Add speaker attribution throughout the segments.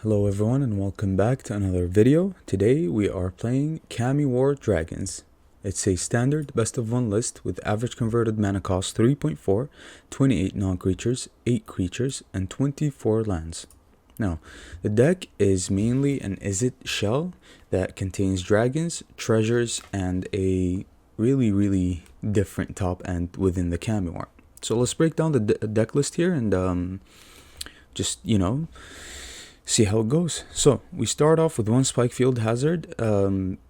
Speaker 1: Hello everyone and welcome back to another video. Today we are playing Kamigawa Dragons. It's a standard best of one list with average converted mana cost 3.4, 28 non-creatures, 8 creatures, and 24 lands. Now, the deck is mainly an Izzet shell that contains dragons, treasures, and a really different top end within the Kamigawa. So let's break down the deck list here and just, see how it goes. So we start off with one Spike Field Hazard,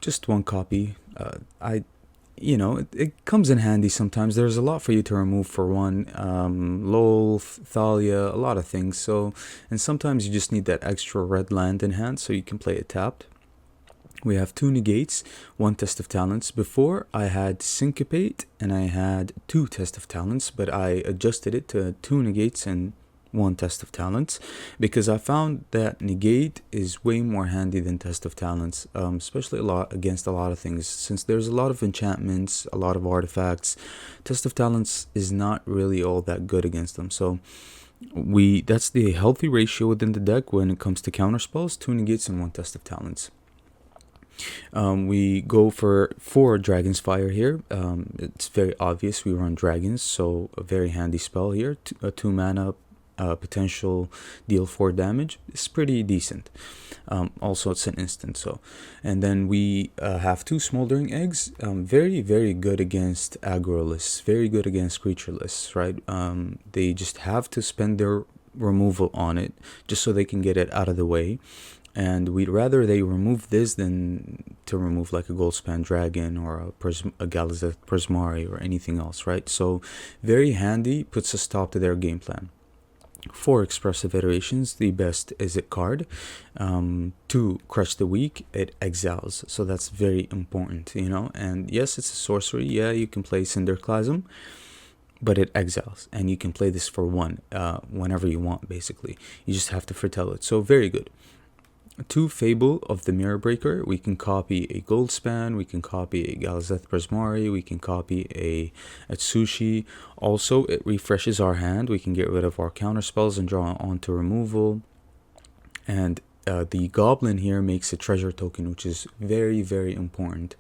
Speaker 1: just one copy. It comes in handy sometimes. There's a lot for you to remove for one. Lol, Thalia, a lot of things. And sometimes you just need that extra red land in hand so you can play it tapped. We have 2 negates, 1 test of talents. Before I had syncopate and I had 2 test of talents, but I adjusted it to 2 negates and 1 test of talents because I found that negate is way more handy than test of talents, especially against a lot of things. Since there's a lot of enchantments, a lot of artifacts, test of talents is not really all that good against them. So that's the healthy ratio within the deck when it comes to counter spells: 2 negates and 1 test of talents. We go for 4 Dragon's Fire here. It's very obvious we run dragons, so a very handy spell here. 2 mana, potential deal 4 damage is pretty decent. Also it's an instant, and then we have 2 Smoldering Eggs. Very good against aggro lists, very good against creature lists, right? They just have to spend their removal on it just so they can get it out of the way. And we'd rather they remove this than to remove like a Goldspan Dragon or a Galazeth Prismari or anything else, right? So very handy, puts a stop to their game plan. 4 Expressive Iterations, the best Izzet card. 2 Crush the Weak, it exiles, so that's very important, and yes, it's a sorcery. Yeah, you can play Cinderclasm, but it exiles, and you can play this for 1 whenever you want. Basically, you just have to foretell it, so very good. 2 Fable of the Mirror Breaker. We can copy a Goldspan, we can copy a Galazeth Prismari, we can copy a Atsushi. Also, it refreshes our hand. We can get rid of our counter spells and draw onto removal. And the Goblin here makes a treasure token, which is very important.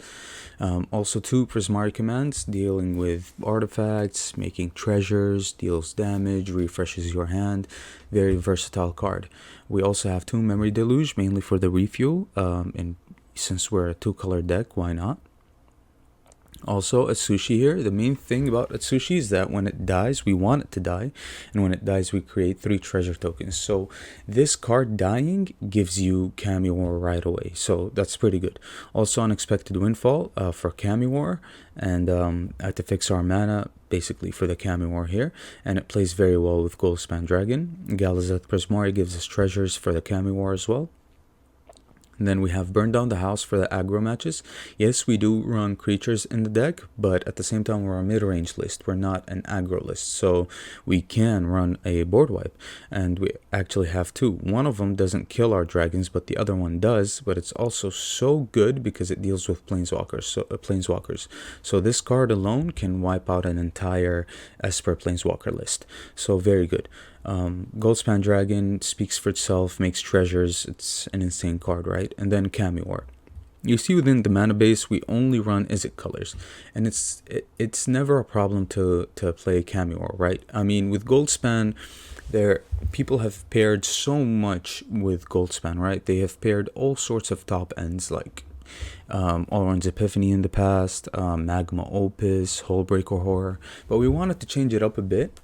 Speaker 1: Also 2 Prismari commands, dealing with artifacts, making treasures, deals damage, refreshes your hand. Very versatile card. We also have 2 Memory Deluge, mainly for the refuel, and since we're a 2-color deck, why not? Also, Atsushi here. The main thing about Atsushi is that when it dies, we want it to die, and when it dies, we create 3 treasure tokens. So this card dying gives you Kamigawa right away, so that's pretty good. Also, Unexpected Windfall for Kamigawa, and to fix our mana basically for the Kamigawa here, and it plays very well with Goldspan Dragon. Galazeth Prismari gives us treasures for the Kamigawa as well. And then we have Burn Down the House for the aggro matches. Yes, we do run creatures in the deck, but at the same time we're a mid-range list. We're not an aggro list, so we can run a board wipe. And we actually have 2. One of them doesn't kill our dragons, but the other one does. But it's also so good because it deals with planeswalkers. So this card alone can wipe out an entire Esper Planeswalker list. So very good. Goldspan Dragon speaks for itself, makes treasures. It's an insane card, right? And then Kamigawa. You see within the mana base, we only run Izzet colors, and it's never a problem to play Kamigawa, right? I mean, with Goldspan, people have paired so much with Goldspan, right? They have paired all sorts of top ends like Alrund's Epiphany in the past, Magma Opus, Hullbreaker Horror, but we wanted to change it up a bit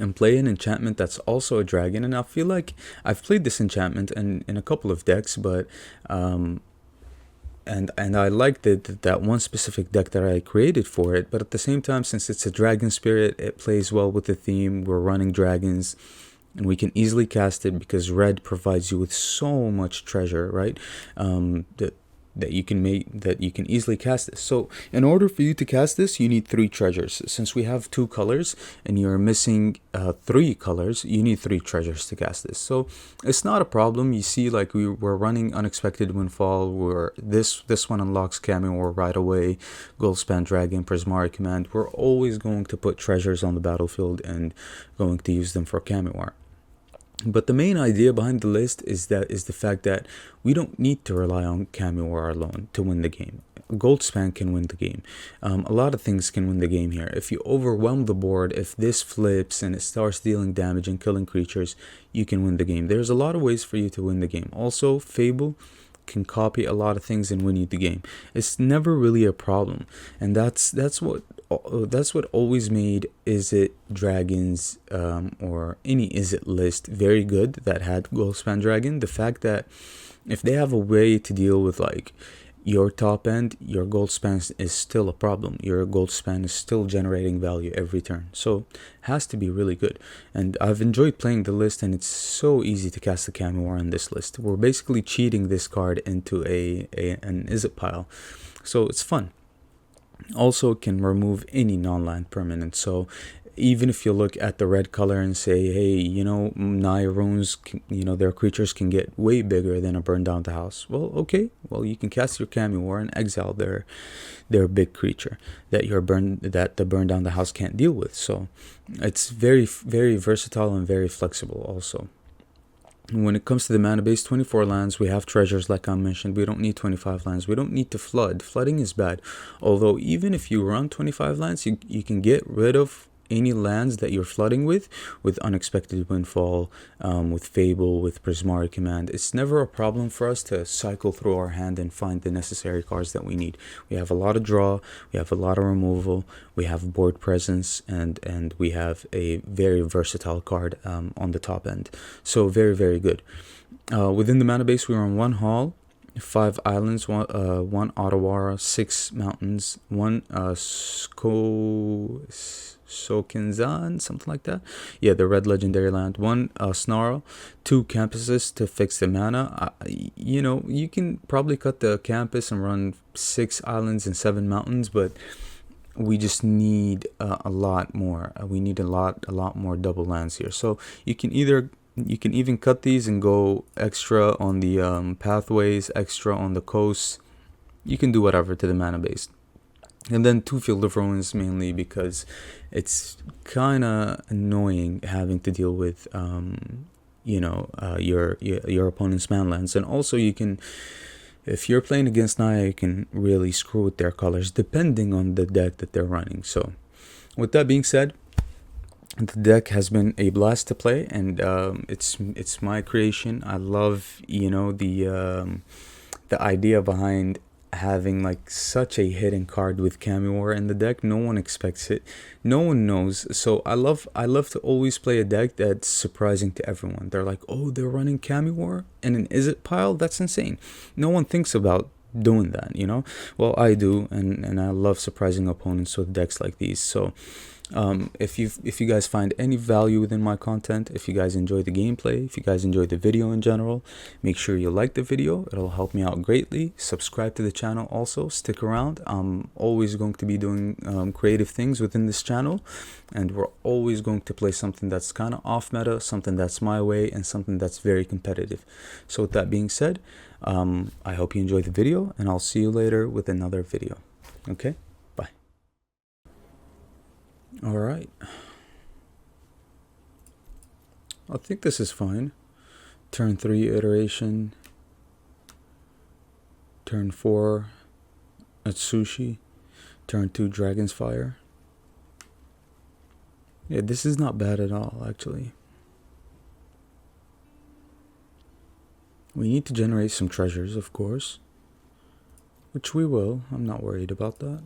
Speaker 1: and play an enchantment that's also a dragon. And I feel like I've played this enchantment in a couple of decks, but and I liked that one specific deck that I created for it. But at the same time, since it's a dragon spirit, it plays well with the theme. We're running dragons, and we can easily cast it because red provides you with so much treasure, right? That you can easily cast this. So in order for you to cast this, you need 3 treasures. Since we have 2 colors and you're missing 3 colors, you need 3 treasures to cast this. So it's not a problem. You see, like we're running Unexpected Windfall, where this one unlocks Kamigawa right away. Goldspan Dragon, Prismari command. We're always going to put treasures on the battlefield and going to use them for Kamigawa. But the main idea behind the list is the fact that we don't need to rely on Kamigawa alone to win the game. Goldspan can win the game. A lot of things can win the game here. If you overwhelm the board, if this flips and it starts dealing damage and killing creatures, you can win the game. There's a lot of ways for you to win the game. Also, Fable can copy a lot of things and win you the game. It's never really a problem, and that's what always made Izzet Dragons or any Izzet list very good that had Goldspan Dragon. The fact that if they have a way to deal with like your top end, your gold span is still a problem. Your gold span is still generating value every turn. So it has to be really good. And I've enjoyed playing the list, and it's so easy to cast the Kamigawa on this list. We're basically cheating this card into an Izzet pile. So it's fun. Also can remove any non-land permanent. So even if you look at the red color and say, hey, you know, Naya runes, you know, their creatures can get way bigger than a burn down the house. Well, okay, well, you can cast your Kamigawa and exile their big creature that the burn down the house can't deal with. So it's very, very versatile and very flexible also. When it comes to the mana base, 24 lands, we have treasures like I mentioned. We don't need 25 lands. We don't need to flood. Flooding is bad. Although even if you run 25 lands, you can get rid of any lands that you're flooding with Unexpected Windfall, with Fable, with Prismari Command. It's never a problem for us to cycle through our hand and find the necessary cards that we need. We have a lot of draw, we have a lot of removal, we have board presence, and we have a very versatile card on the top end. So very, very good. Within the mana base, we run 1 Hall, 5 islands, one Otawara, 6 mountains, 1 Sokinzan, something like that. Yeah, the red legendary land. 1 Snarl, 2 campuses to fix the mana. You know, you can probably cut the campus and run 6 islands and 7 mountains, but we just need a lot more. We need a lot more double lands here. So you can even cut these and go extra on the pathways, extra on the coast. You can do whatever to the mana base. And then 2 Field of Ruins, mainly because it's kind of annoying having to deal with your opponent's mana lands. And also you can, if you're playing against Naya, you can really screw with their colors depending on the deck that they're running. So with that being said, the deck has been a blast to play, and it's my creation. I love, you know, the idea behind having like such a hidden card with Kamigawa in the deck. No one expects it, no one knows. So I love to always play a deck that's surprising to everyone. They're like, oh, they're running Kamigawa in an Izzet pile? That's insane. No one thinks about doing that, you know. Well, I do, and I love surprising opponents with decks like these. So if you guys find any value within my content, if you guys enjoy the gameplay, if you guys enjoy the video in general, make sure you like the video. It'll help me out greatly. Subscribe to the channel also. Stick around. I'm always going to be doing creative things within this channel, and we're always going to play something that's kind of off meta, something that's my way, and something that's very competitive. So with that being said, I hope you enjoyed the video, and I'll see you later with another video. Okay, bye. All right, I think this is fine. Turn 3 iteration, turn 4 Atsushi, turn 2 Dragon's Fire. Yeah, this is not bad at all, actually. We need to generate some treasures, of course, which we will. I'm not worried about that.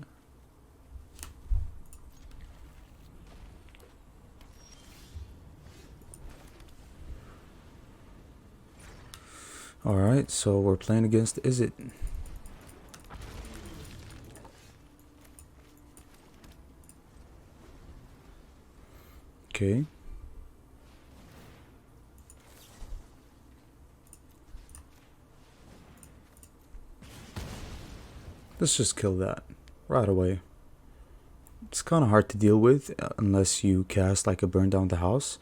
Speaker 1: Alright, so we're playing against Izzet. Okay. Let's just kill that right away. It's kind of hard to deal with unless you cast like a burn down the house,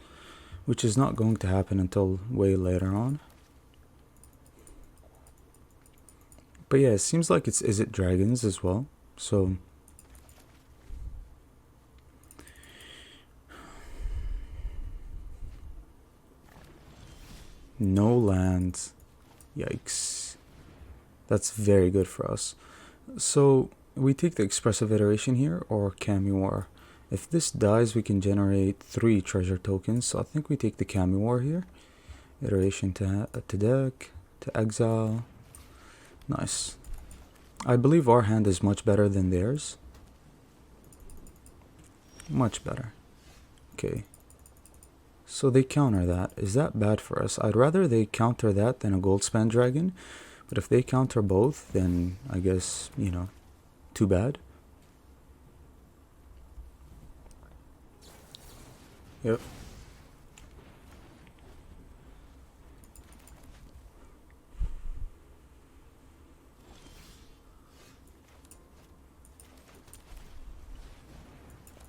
Speaker 1: which is not going to happen until way later on. But yeah, it seems like it's Izzet Dragons as well. So No lands. Yikes. That's very good for us. So we take the expressive iteration here or Kamigawa. If this dies, we can generate 3 treasure tokens. So I think we take the Kamigawa here. Iteration to deck, to exile. Nice. I believe our hand is much better than theirs. Much better. Okay. So they counter that. Is that bad for us? I'd rather they counter that than a Goldspan Dragon. But if they counter both, then I guess, you know, too bad. Yep.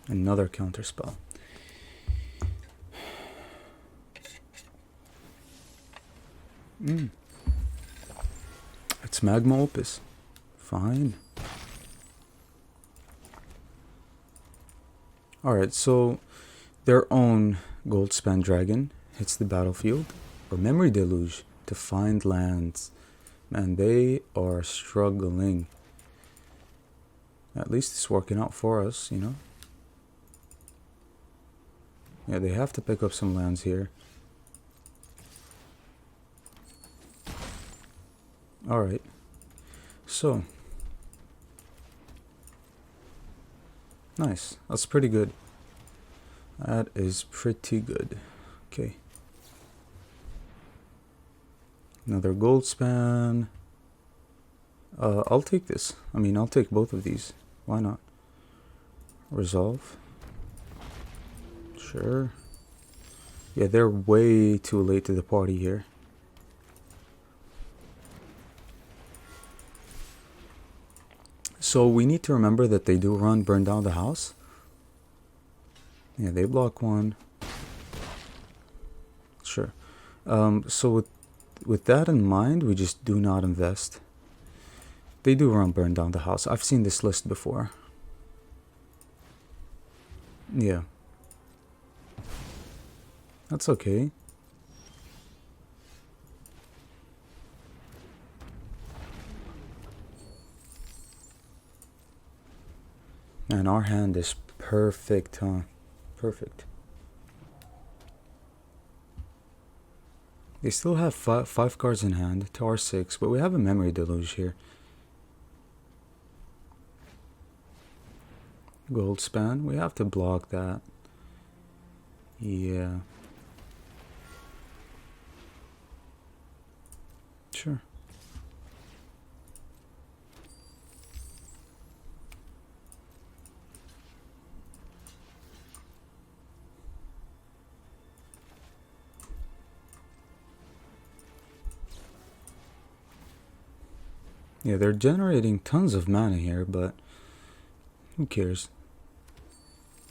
Speaker 1: Another counter spell. It's Magma Opus. Fine. Alright, so their own Goldspan Dragon hits the battlefield, or Memory Deluge to find lands. Man, they are struggling. At least it's working out for us, you know. Yeah, they have to pick up some lands here. Alright. So. Nice. That's pretty good. That is pretty good. Okay. Another Goldspan. I'll take this. I mean, I'll take both of these. Why not? Resolve. Sure. Yeah, they're way too late to the party here. So we need to remember that they do run Burn Down the House. Yeah, they block one. Sure. So with that in mind, we just do not invest. They do run Burn Down the House. I've seen this list before. Yeah. That's okay. And our hand is perfect, huh? Perfect. They still have five cards in hand to our 6, but we have a Memory Deluge here. Goldspan, we have to block that. Yeah. Sure. Yeah, they're generating tons of mana here, but who cares?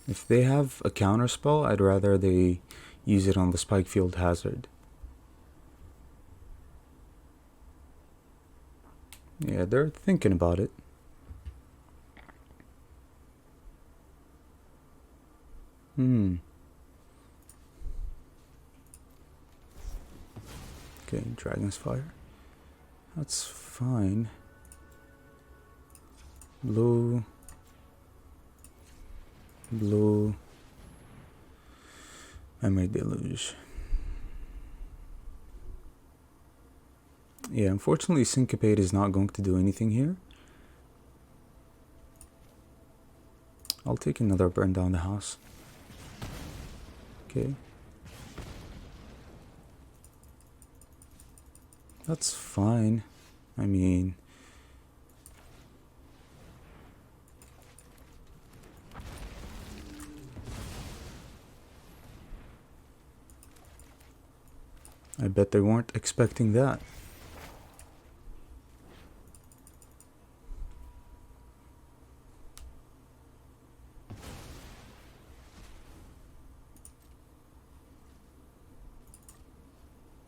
Speaker 1: If they have a counter spell, I'd rather they use it on the Spikefield Hazard. Yeah, they're thinking about it. Okay, Dragon's Fire. That's fine. Blue. Memory Deluge. Yeah, unfortunately Syncopate is not going to do anything here. I'll take another Burn Down the House. Okay. That's fine. I mean... I bet they weren't expecting that.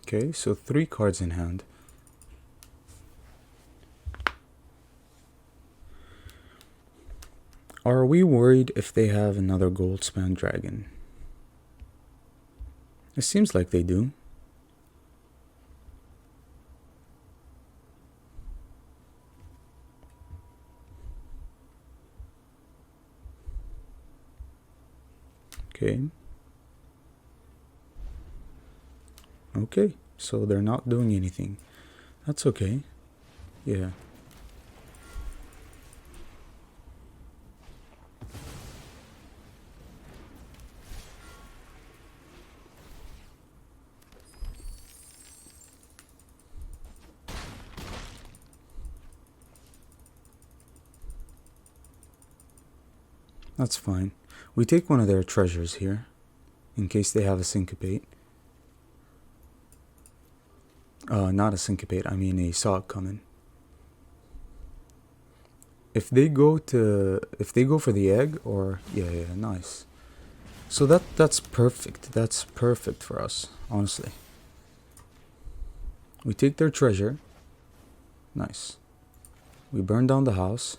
Speaker 1: Okay, so 3 cards in hand. Are we worried if they have another Goldspan Dragon? It seems like they do. Okay. Okay, so they're not doing anything. That's okay. Yeah. That's fine. We take one of their treasures here, in case they have a syncopate. Not a syncopate, I mean a saw coming. If they go for the egg, or yeah, nice. So that's perfect. That's perfect for us, honestly. We take their treasure. Nice. We burn down the house.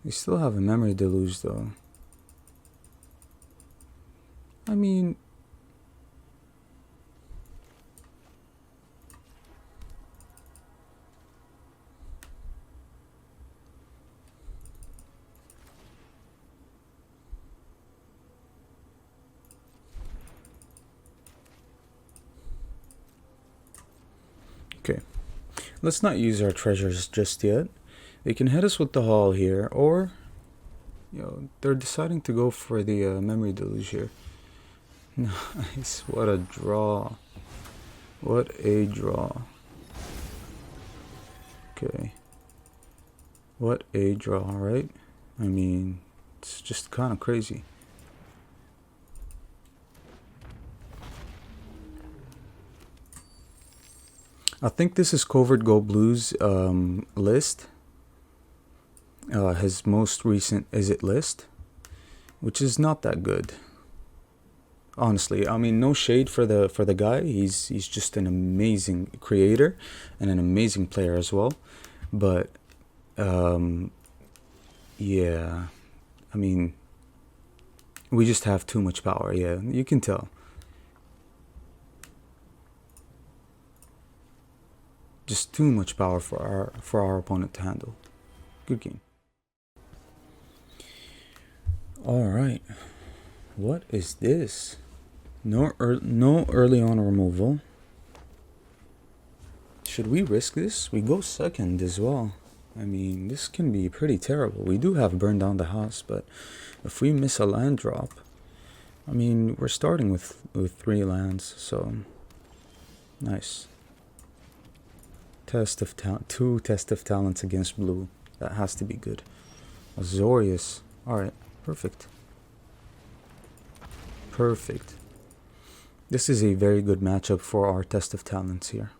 Speaker 1: We still have a memory deluge though. I mean, okay. Let's not use our treasures just yet. They can hit us with the haul here, or they're deciding to go for the memory deluge here. Nice. What a draw. What a draw. Okay. What a draw, right? I mean, it's just kind of crazy. I think this is Covert Go Blues list. His most recent Izzet list, which is not that good. Honestly, I mean, no shade for the guy. He's just an amazing creator and an amazing player as well. But yeah, I mean, we just have too much power. Yeah, you can tell. Just too much power for our opponent to handle. Good game. All right, what is this? No early on removal. Should we risk this? We go second as well. I mean, this can be pretty terrible. We do have burn down the house, but if we miss a land drop, I mean, we're starting with 3 lands, so nice. Test of talent, 2 test of talents against blue. That has to be good. Azorius. All right, perfect. Perfect. This is a very good matchup for our test of talents here.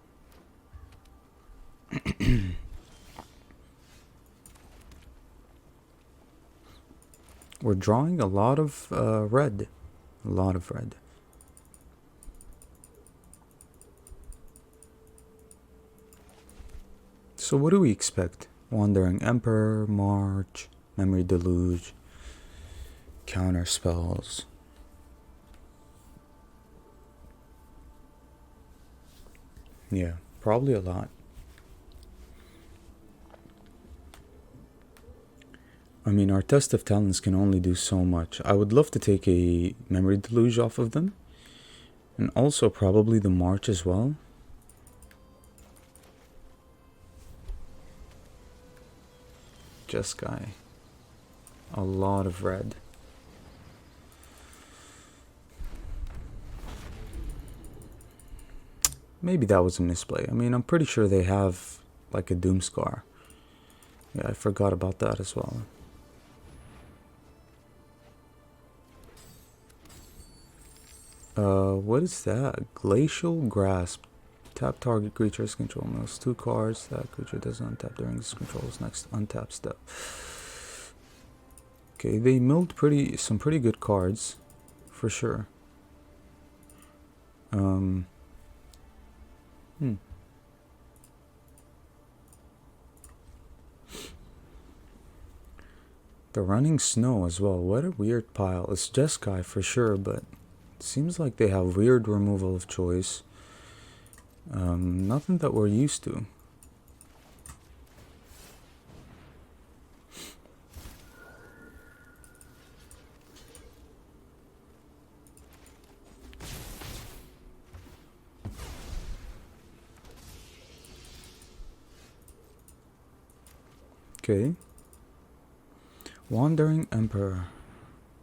Speaker 1: We're drawing a lot of red. A lot of red. So what do we expect? Wandering Emperor, March, Memory Deluge, counter spells. Yeah, probably a lot. I mean, our test of talents can only do so much. I would love to take a Memory Deluge off of them. And also probably the March as well. Jeskai. A lot of red. Maybe that was a misplay. I mean, I'm pretty sure they have like a Doomscar. Yeah, I forgot about that as well. What is that? Glacial Grasp. Tap target creature's control mills 2 cards. That creature doesn't untap during its control's next untap step. Okay, they milled some pretty good cards, for sure. The Running Snow as well. What a weird pile. It's Jeskai for sure, but it seems like they have weird removal of choice. Nothing that we're used to. Okay. Wandering Emperor.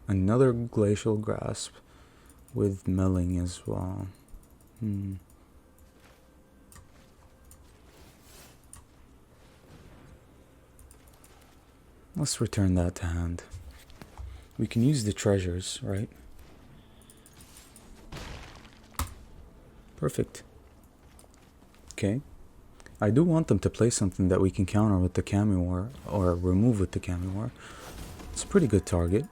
Speaker 1: Another Glacial Grasp with milling as well. Let's return that to hand. We can use the treasures, right? Perfect. Okay. I do want them to play something that we can counter with the Kamigawa or remove with the Kamigawa. It's a pretty good target,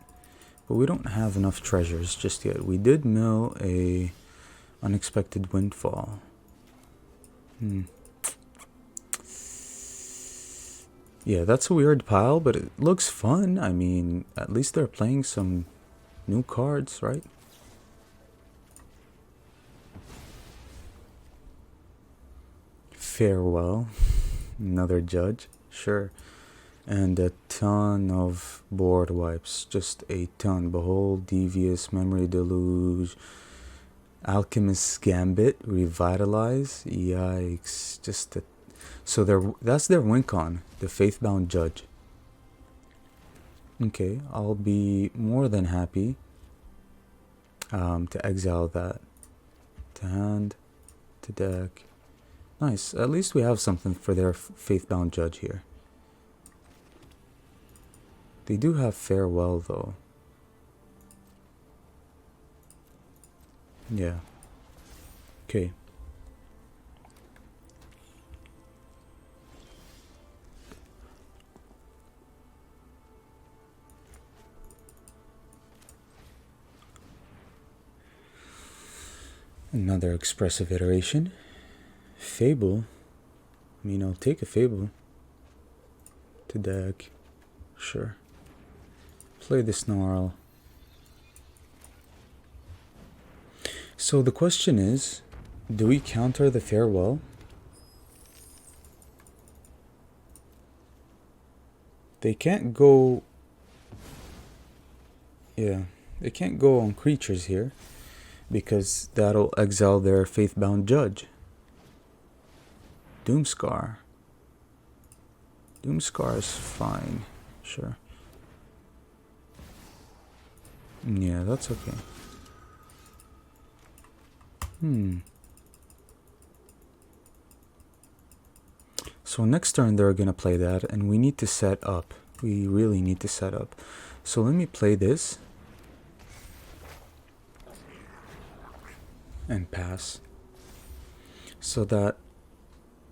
Speaker 1: but we don't have enough treasures just yet. We did mill a unexpected windfall. Yeah, that's a weird pile, but it looks fun. I mean, at least they're playing some new cards, right? Farewell. Another judge. Sure. And a ton of board wipes. Just a ton. Behold, Devious, Memory Deluge, Alchemist's Gambit, Revitalize. Yikes. Just a... So that's their win con. The Faithbound Judge. Okay, I'll be more than happy to exile that. To hand. To deck. Nice. At least we have something for their Faithbound Judge here. They do have Farewell, though. Yeah. Okay. Another expressive iteration. Fable. I mean, I'll take a Fable. To deck. Sure. Play the Snarl. So the question is, do we counter the Farewell? They can't go... Yeah, they can't go on creatures here, because that'll exile their Faithbound Judge. Doomscar. Doomscar is fine. Sure. Yeah, that's okay. So next turn they're gonna play that, and we need to set up. We really need to set up. So let me play this. And pass. So that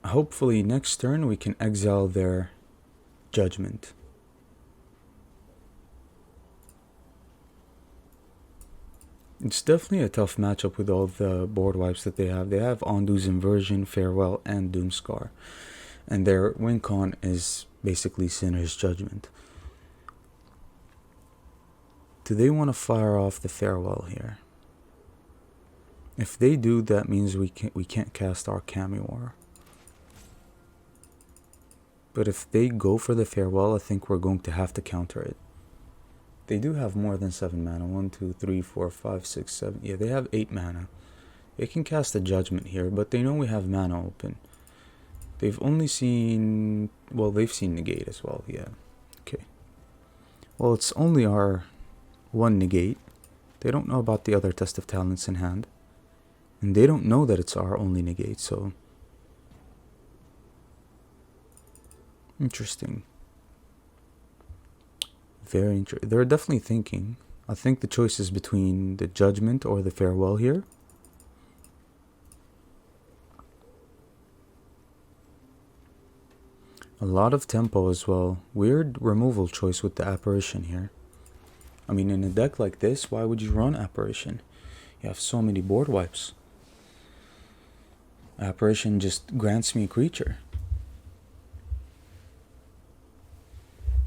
Speaker 1: hopefully next turn we can exile their Judgment. It's definitely a tough matchup with all the board wipes that they have. They have Ondu's Inversion, Farewell, and Doomscar. And their win con is basically Sinner's Judgment. Do they want to fire off the Farewell here? If they do, that means we can't cast our Kamigawa. But if they go for the Farewell, I think we're going to have to counter it. They do have more than 7 mana. 1, 2, 3, 4, 5, 6, 7. Yeah, they have 8 mana. They can cast a Judgment here, but they know we have mana open. They've only seen... Well, they've seen Negate as well, yeah. Okay. Well, it's only our one Negate. They don't know about the other Test of Talents in hand. And they don't know that it's our only Negate, so... Interesting. Very interesting. They're definitely thinking. I think the choice is between the Judgment or the Farewell here. A lot of tempo as well. Weird removal choice with the Apparition here. I mean, in a deck like this, why would you run Apparition? You have so many board wipes. Apparition just grants me a creature.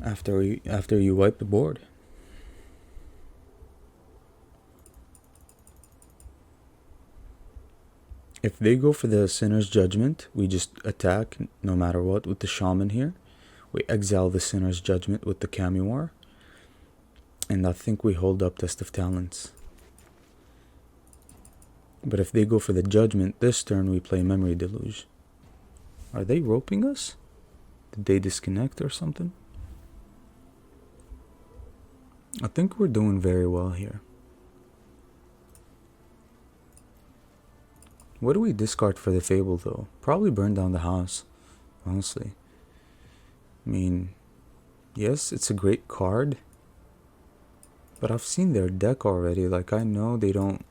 Speaker 1: After you wipe the board. If they go for the Sinner's Judgment, we just attack no matter what with the Shaman here. We exile the Sinner's Judgment with the Kamigawa. And I think we hold up Test of Talents. But if they go for the Judgment, this turn we play Memory Deluge. Are they roping us? Did they disconnect or something? I think we're doing very well here. What do we discard for the Fable though? Probably burn down the house, honestly. I mean, yes, it's a great card, but I've seen their deck already. Like, I know they don't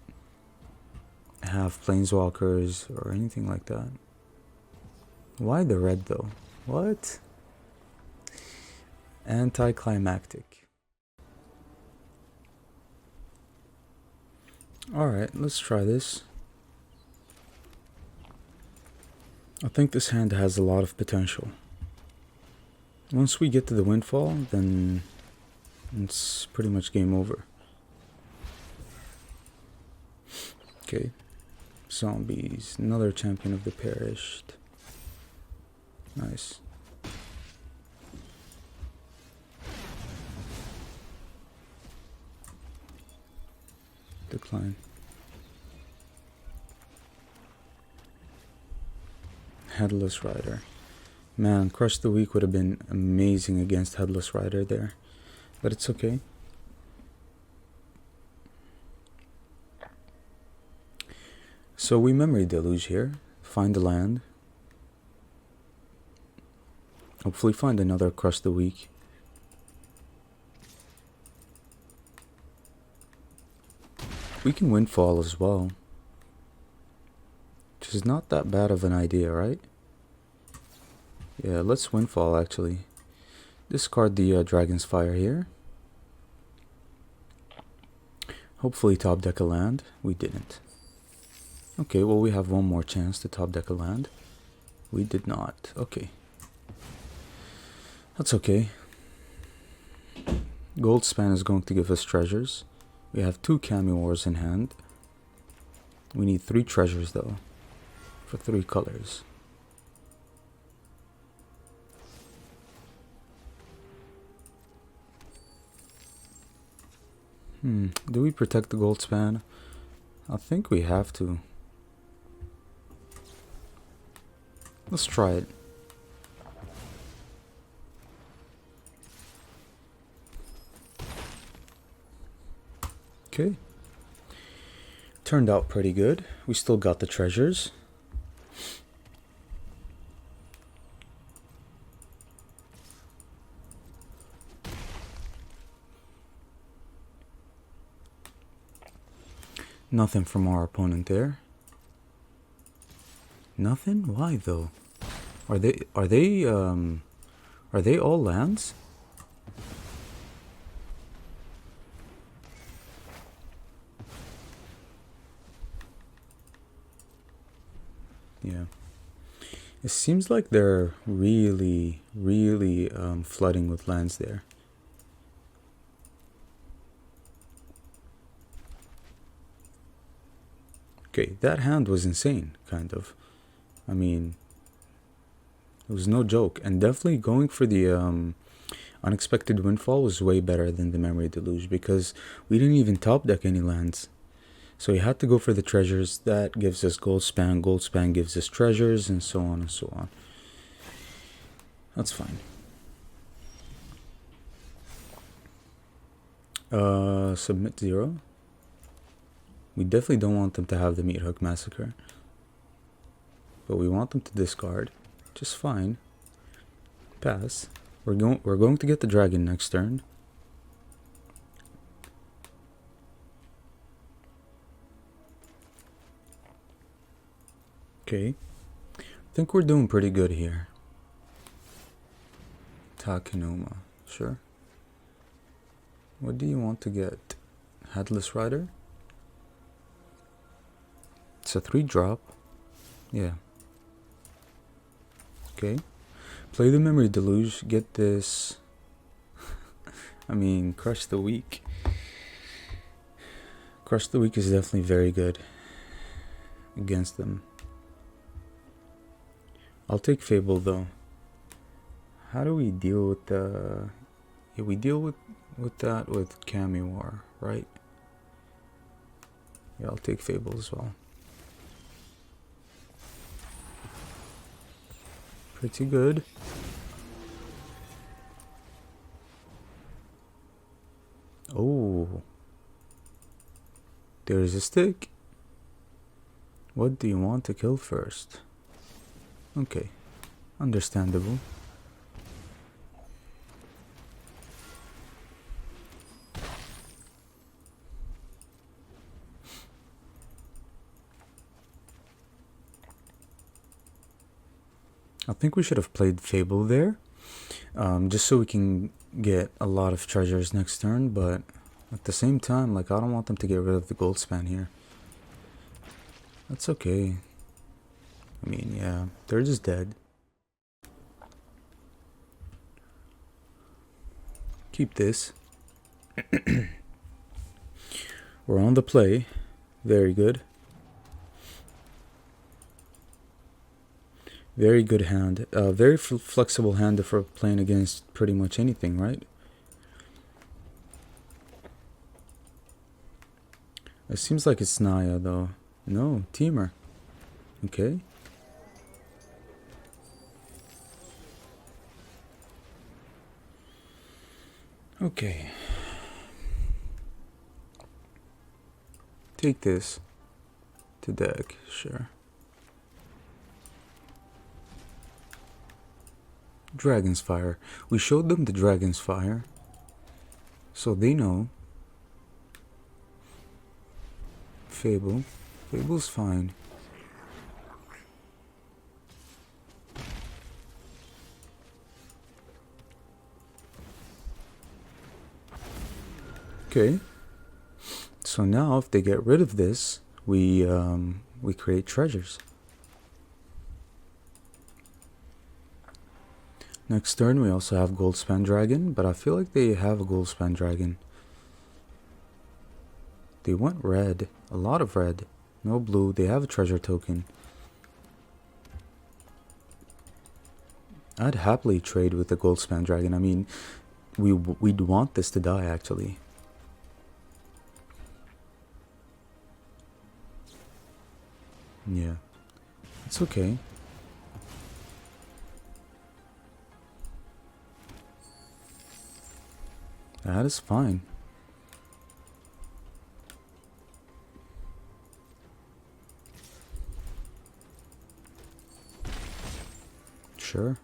Speaker 1: have planeswalkers or anything like that. Why the red though? What? Anticlimactic. Alright, let's try this. I think this hand has a lot of potential. Once we get to the windfall, then it's pretty much game over. Okay. Zombies. Another champion of the perished. Nice. Decline. Headless Rider. Man, Crush the Weak would have been amazing against Headless Rider there. But it's okay. So we Memory Deluge here. Find the land. Hopefully find another Crush the Weak. We can Windfall as well. Which is not that bad of an idea, right? Yeah, let's Windfall actually. Discard the Dragon's Fire here. Hopefully top deck a land. We didn't. Okay, well we have one more chance to top deck a land. We did not. Okay. That's okay. Gold Span is going to give us treasures. We have 2 Kamigawas in hand. We need 3 treasures though. For 3 colors. Do we protect the Gold Span? I think we have to. Let's try it. Okay. Turned out pretty good. We still got the treasures. Nothing from our opponent there. Nothing? Why though? Are they all lands? Yeah. It seems like they're really flooding with lands there. Okay, that hand was insane, kind of. I mean, it was no joke. And definitely going for the Unexpected Windfall was way better than the Memory Deluge because we didn't even top deck any lands. So you had to go for the treasures. That gives us Gold Span. Gold Span gives us treasures, and so on and so on. That's fine. Submit 0. We definitely don't want them to have the Meat Hook Massacre. But we want them to discard. Just fine. Pass. We're going to get the dragon next turn. Okay. I think we're doing pretty good here. Takenoma. Sure. What do you want to get? Headless Rider? It's a 3-drop. Yeah. Okay. Play the Memory Deluge. Get this. I mean, Crush the Weak. Crush the Weak is definitely very good against them. I'll take Fable though. How do we deal with the... Yeah, we deal with that with Kamigawa, right? Yeah, I'll take Fable as well. Pretty good. Oh, there's a stick. What do you want to kill first? Okay, understandable. I think we should have played Fable there, just so we can get a lot of treasures next turn, but at the same time, like, I don't want them to get rid of the gold span here. That's okay. I mean, yeah, they're just dead. Keep this. We're on the play. Very good. Very good hand. Very flexible hand for playing against pretty much anything, right? It seems like it's Naya, though. No, Teamer. Okay. Okay. Take this to deck, sure. Dragon's Fire. We showed them the Dragon's Fire, so they know. Fable. Fable's fine. Okay. So now, if they get rid of this, we create treasures. Next turn, we also have Goldspan Dragon, but I feel like they have a Goldspan Dragon. They want red, a lot of red, no blue. They have a treasure token. I'd happily trade with the Goldspan Dragon. I mean, we'd want this to die actually. Yeah, it's okay. That is fine. Sure.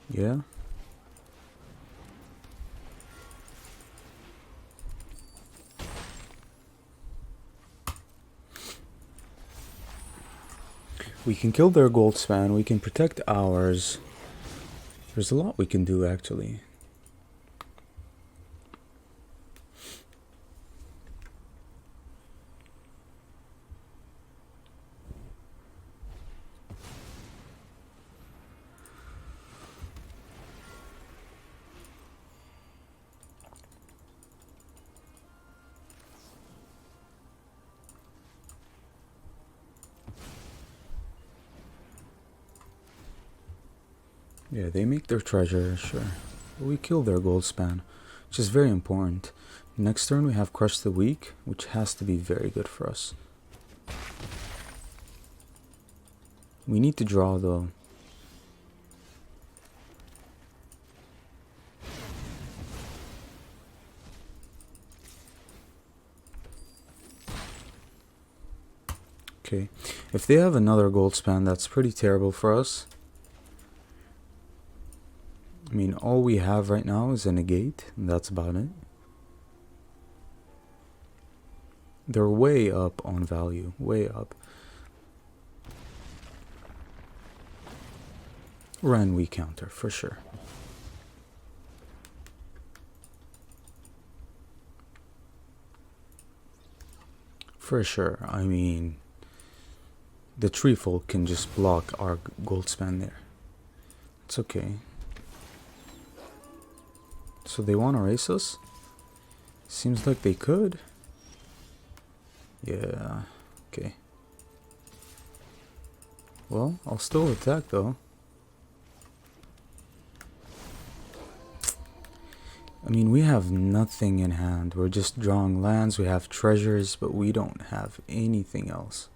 Speaker 1: Yeah. We can kill their gold span, we can protect ours. There's a lot we can do actually. Yeah, they make their treasure, sure. But we kill their gold span, which is very important. Next turn we have Crush the Weak, which has to be very good for us. We need to draw though. Okay, if they have another gold span, that's pretty terrible for us. I mean, all we have right now is a negate, and that's about it. They're way up on value, way up. Ren we counter, for sure. For sure, I mean, the Treefolk can just block our gold span there. It's okay. So they want to race us? Seems like they could. Yeah, okay. Well, I'll still attack though. I mean, we have nothing in hand. We're just drawing lands, we have treasures, but we don't have anything else.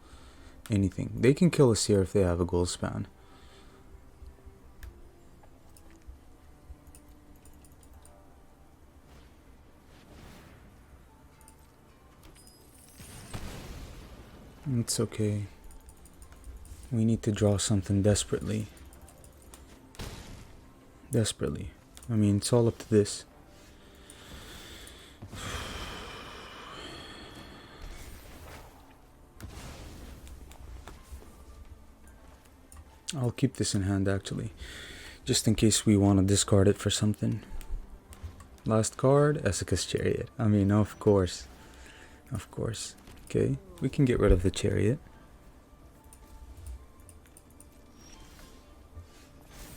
Speaker 1: Anything. They can kill us here if they have a gold span. It's okay. We need to draw something desperately. Desperately. I mean, it's all up to this. I'll keep this in hand actually, just in case we want to discard it for something. Last card, Essica's Chariot. I mean, of course. Of course. Okay, we can get rid of the Chariot.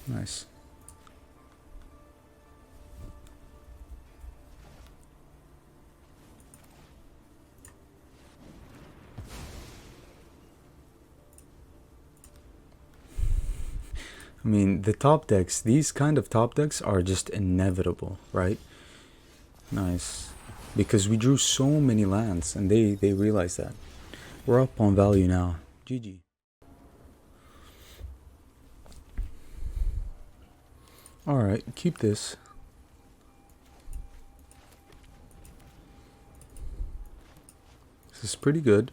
Speaker 1: Nice. I mean, the top decks, these kind of top decks are just inevitable, right? Nice. Because we drew so many lands, and they realize that. We're up on value now. GG. Alright, keep this. This is pretty good.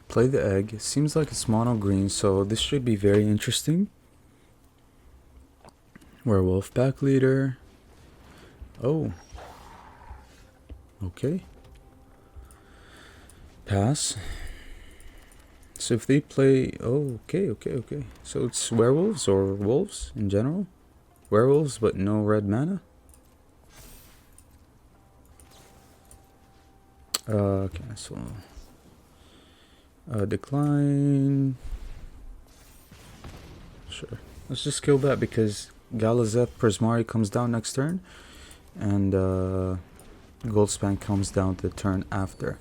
Speaker 1: Play the egg. Seems like it's mono green, so this should be very interesting. Werewolf back leader. Oh. Okay. Pass. So if they play... Oh, okay. So it's werewolves or wolves in general? Werewolves, but no red mana? Cancel. Decline. Sure. Let's just kill that because Galazeth Prismari comes down next turn. And Goldspan comes down the turn after.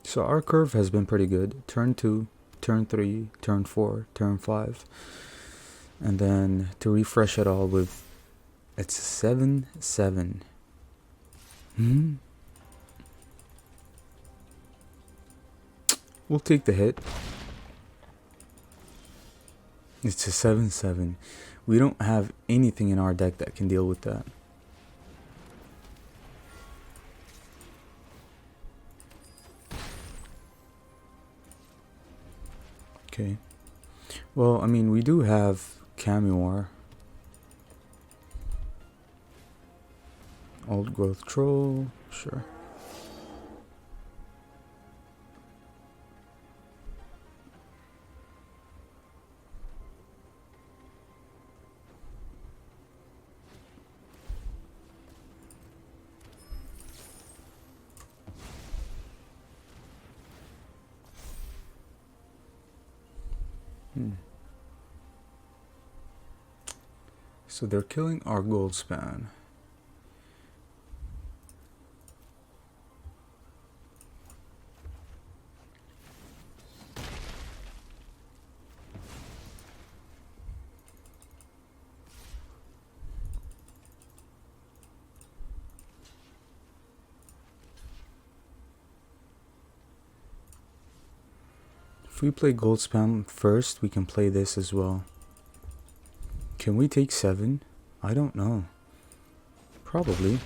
Speaker 1: So our curve has been pretty good. Turn 2, turn 3, turn 4, turn 5. And then to refresh it all with... It's 7-7. We'll take the hit. It's a 7-7. We don't have anything in our deck that can deal with that. Okay. Well, I mean, we do have Kamigawa. Old Growth Troll, sure. So they're killing our Goldspan. If we play Goldspan first, we can play this as well. Can we take 7? I don't know. Probably.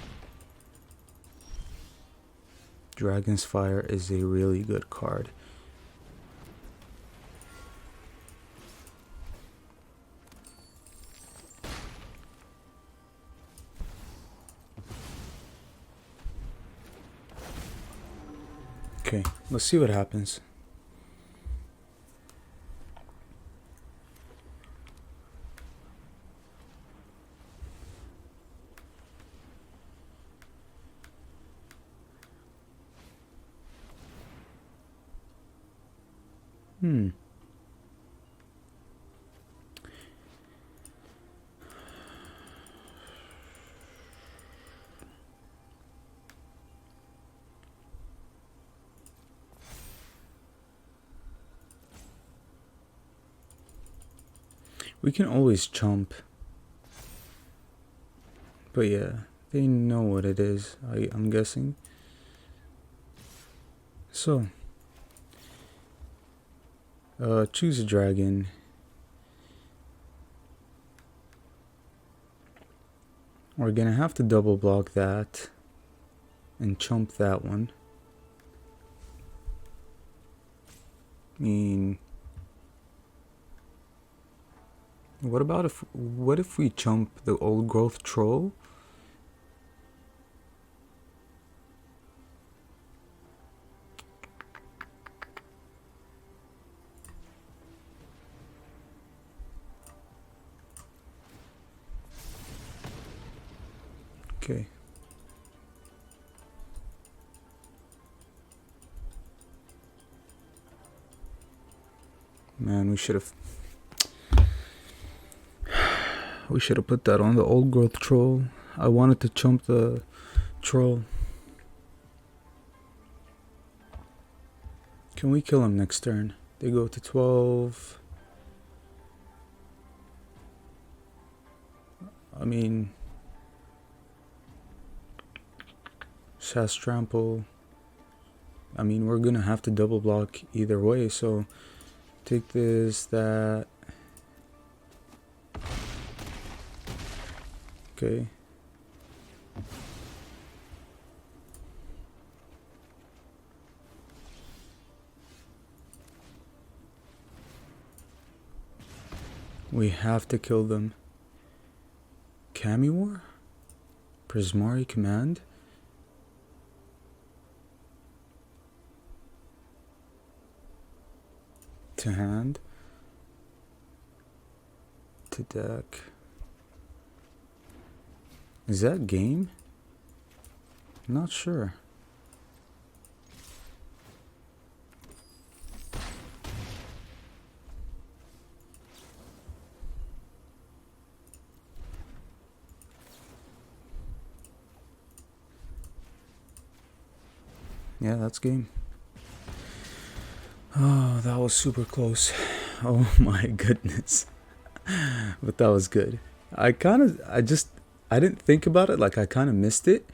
Speaker 1: Dragon's Fire is a really good card. Okay, let's see what happens. We can always chump. But yeah, they know what it is, I'm guessing. So, choose a dragon. We're gonna have to double block that and chump that one. I mean, what if we chump the old growth troll? Okay. Man, we should have put that on the old growth troll. I wanted to chump the troll. Can we kill him next turn? They go to 12. I mean, Shas trample. I mean, we're gonna have to double block either way, so take this, that. Okay. We have to kill them. Kamigawa? Prismari command? To hand. To deck. Is that game? Not sure. Yeah, that's game. Oh, that was super close. Oh my goodness. But that was good. I didn't think about it. Like, I kind of missed it.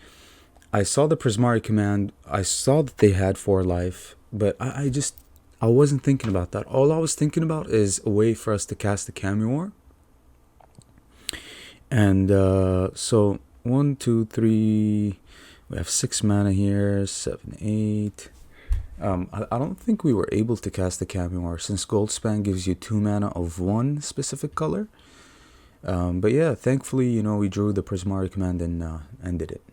Speaker 1: I saw the Prismari command. I saw that they had 4 life. But I wasn't thinking about that. All I was thinking about is a way for us to cast the Kamigawa. And so 1, 2, 3... We have 6 mana here, 7, 8. I don't think we were able to cast the Kamigawa since Goldspan gives you 2 mana of one specific color. But yeah, thankfully, we drew the Prismari command and ended it.